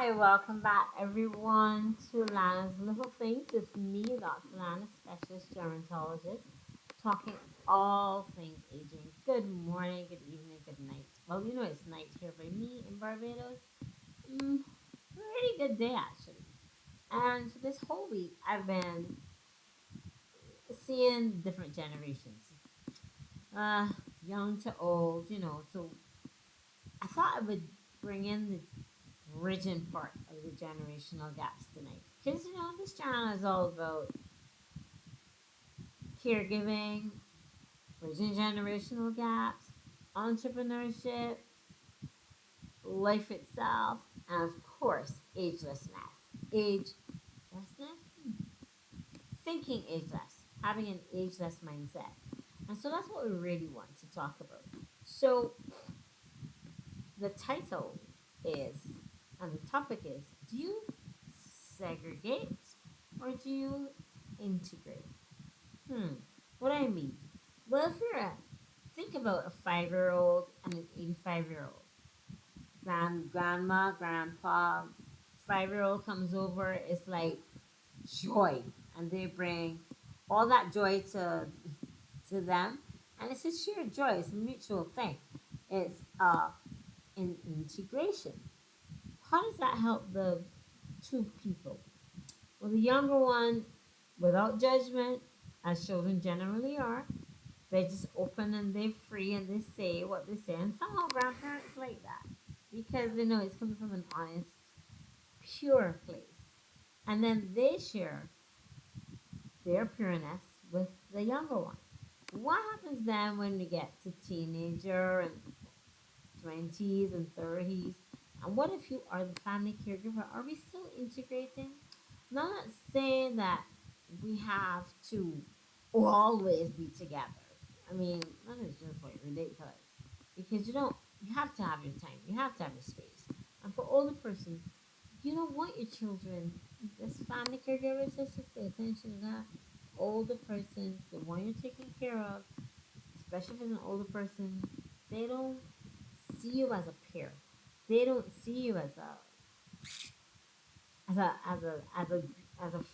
Hi, welcome back everyone to Lana's Little Things with me, Dr. Lana, specialist dermatologist, talking all things aging. Good morning, good evening, good night. Well, it's night here by me in Barbados. Pretty good day actually. And for this whole week, I've been seeing different generations, uh, young to old. So I thought I would bring in the bridging part of the generational gaps tonight. Because, this channel is all about caregiving, bridging generational gaps, entrepreneurship, life itself, and of course, agelessness. Agelessness? Thinking ageless, having an ageless mindset. And so that's what we really want to talk about. So the title is, and the topic is, do you segregate or do you integrate? Hmm, what do I mean? Well, if you're think about a 5 year old and an 85-year old, grandma, grandpa, 5 year old comes over, it's like joy, and they bring all that joy to them, and it's a shared joy. It's a mutual thing. It's an integration. How does that help the two people? Well, the younger one, without judgment, as children generally are, they just open and they're free and they say what they say. And somehow grandparents like that because they know it's coming from an honest, pure place. And then they share their pureness with the younger one. What happens then when we get to teenager and 20s and 30s? And what if you are the family caregiver? Are we still integrating? Now, I'm not saying that we have to always be together. I mean, that is just like ridiculous. Because you have to have your time, you have to have your space. And for older persons, you don't want your children, this family caregivers, let's just pay attention to that. Older persons, the one you're taking care of, especially if it's an older person, they don't see you as a peer. They don't see you as a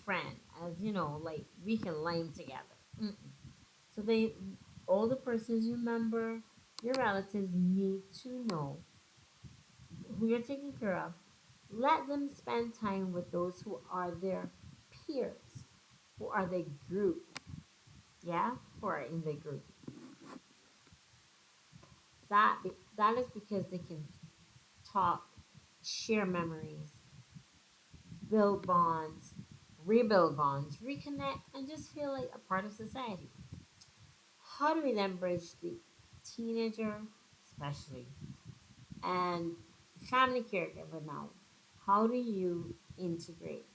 friend, as like we can line together. Mm-mm. So all the persons you remember, your relatives need to know who you're taking care of. Let them spend time with those who are their peers, who are the group, yeah, who are in the group. That is because they can talk, share memories, build bonds, rebuild bonds, reconnect, and just feel like a part of society. How do we then bridge the teenager, especially, and family caregiver now? How do you integrate?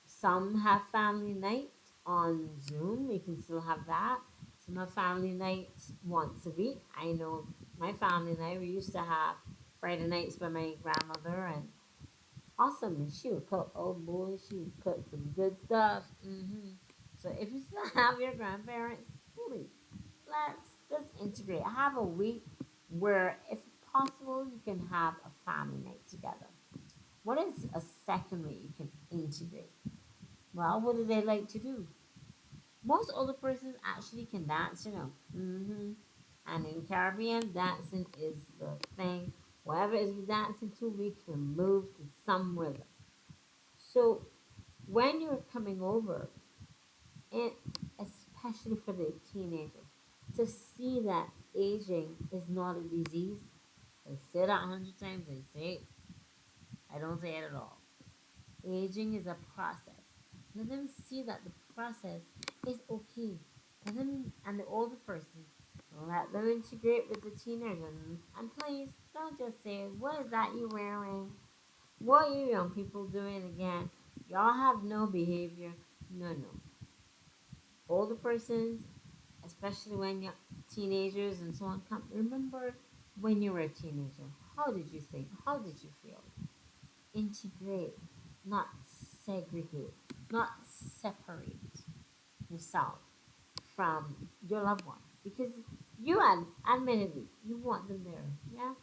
Some have family night on Zoom. We can still have that. Some have family nights once a week. I know my family night, we used to have Friday nights by my grandmother, and awesome. And she would cook. Oh boy, she would cook some good stuff. So if you still have your grandparents, please let's just integrate. Have a week where, if possible, you can have a family night together. What is a second way you can integrate? Well, what do they like to do? Most older persons actually can dance. And in Caribbean, dancing is the thing. Whatever is we dancing to, we can move to some rhythm. So when you're coming over, and especially for the teenager, to see that aging is not a disease. I say that 100 times. I say it. I don't say it at all. Aging is a process. Let them see that the process is okay. Let them, and the older person, let them integrate with the teenager. And please don't just say, "What is that you wearing? What are you young people doing again? Y'all have no behavior." No, no. Older persons, especially when you're teenagers and so on, come remember when you were a teenager. How did you think? How did you feel? Integrate, not segregate, not separate yourself from your loved ones, because admittedly you want them there. Yeah,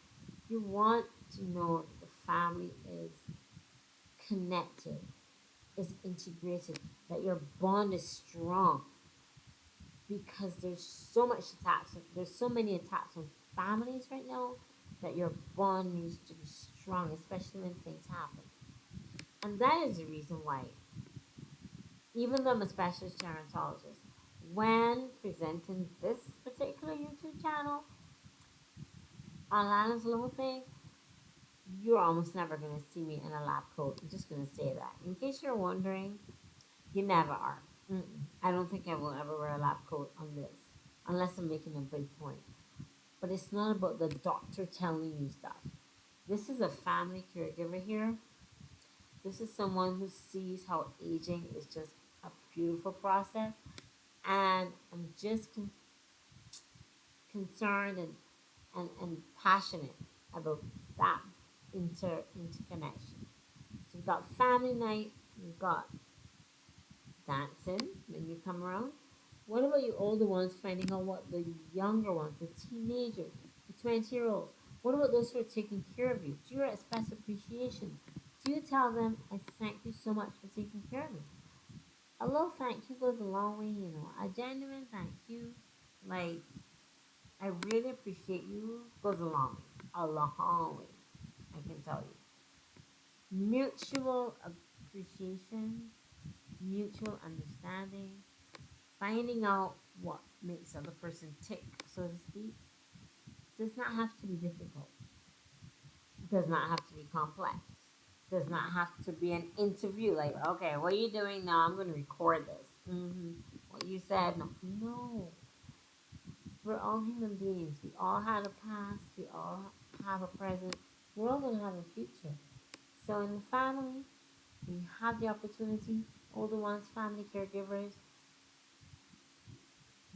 you want to know the family is connected, is integrated, that your bond is strong, because there's so much attacks. There's so many attacks on families right now that your bond needs to be strong, especially when things happen. And that is the reason why, even though I'm a specialist gerontologist, when presenting this particular YouTube channel on Lana's little thing, you're almost never going to see me in a lab coat. I'm just going to say that. In case you're wondering, you never are. I don't think I will ever wear a lab coat on this, unless I'm making a big point. But it's not about the doctor telling you stuff. This is a family caregiver here. This is someone who sees how aging is just a beautiful process. And I'm just concerned and passionate about that interconnection. So we've got family night, we've got dancing when you come around. What about you older ones finding out what the younger ones, the teenagers, the 20-year-olds, what about those who are taking care of you? Do you express appreciation? Do you tell them, I thank you so much for taking care of me? A little thank you goes a long way, you know. A genuine thank you, like, I really appreciate you, goes a long way. A long way, I can tell you. Mutual appreciation, mutual understanding, finding out what makes the other person tick, so to speak, does not have to be difficult, does not have to be complex, does not have to be an interview. Like, okay, what are you doing now? I'm going to record this. What you said, no. No. We're all human beings. We all had a past. We all have a present. We're all going to have a future. So in the family, we have the opportunity, older ones, family caregivers,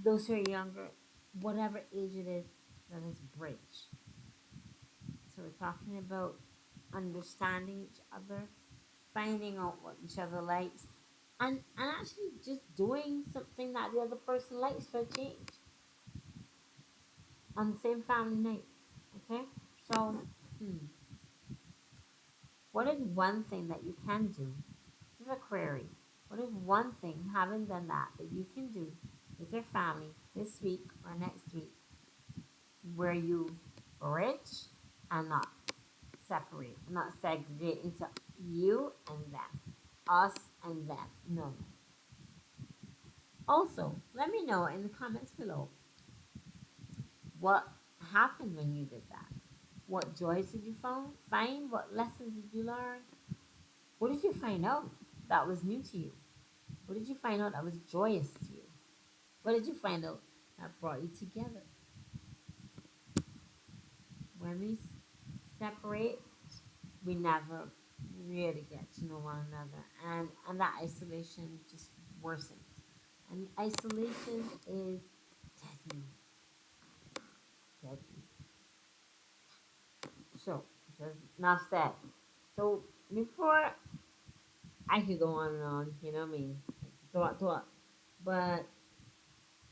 those who are younger, whatever age it is, let us bridge. So we're talking about understanding each other, finding out what each other likes, and actually just doing something that the other person likes for a change on the same family night. Okay? So, what is one thing that you can do? This is a query. What is one thing, having done that, that you can do with your family this week or next week where you bridge and not separate, not segregate into you and them, us and them? No, no. Also, let me know in the comments below what happened when you did that. What joys did you find? What lessons did you learn? What did you find out that was new to you? What did you find out that was joyous to you? What did you find out that brought you together? When we separate, we never really get to know one another, and that isolation just worsens. And isolation is deadly, deadly. So, just enough said. So, before I could go on and on, you know me, thought, but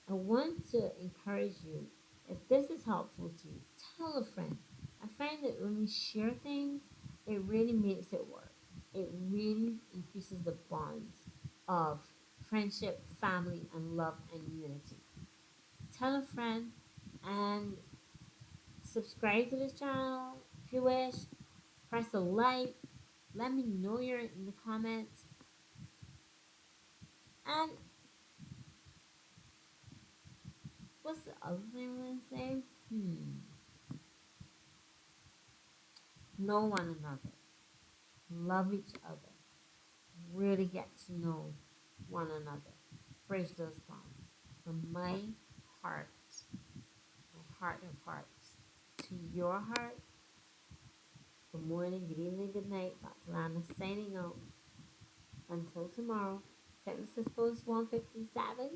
I want to encourage you. If this is helpful to you, tell a friend. I find that when we share things, it really makes it work. It really increases the bonds of friendship, family, and love and unity. Tell a friend and subscribe to this channel if you wish. Press a like. Let me know you're in the comments. And what's the other thing I'm going to say? Know one another. Love each other. Really get to know one another. Bridge those bonds. From my heart, my heart of hearts, to your heart, good morning, good evening, good night. Dr. Lana signing out. Until tomorrow. Technically supposed 157.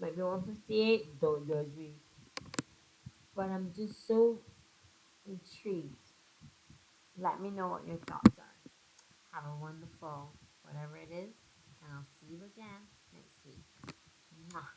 Might be 158. Don't judge me. But I'm just so intrigued. Let me know what your thoughts are. Have a wonderful whatever it is, and I'll see you again next week. Mwah.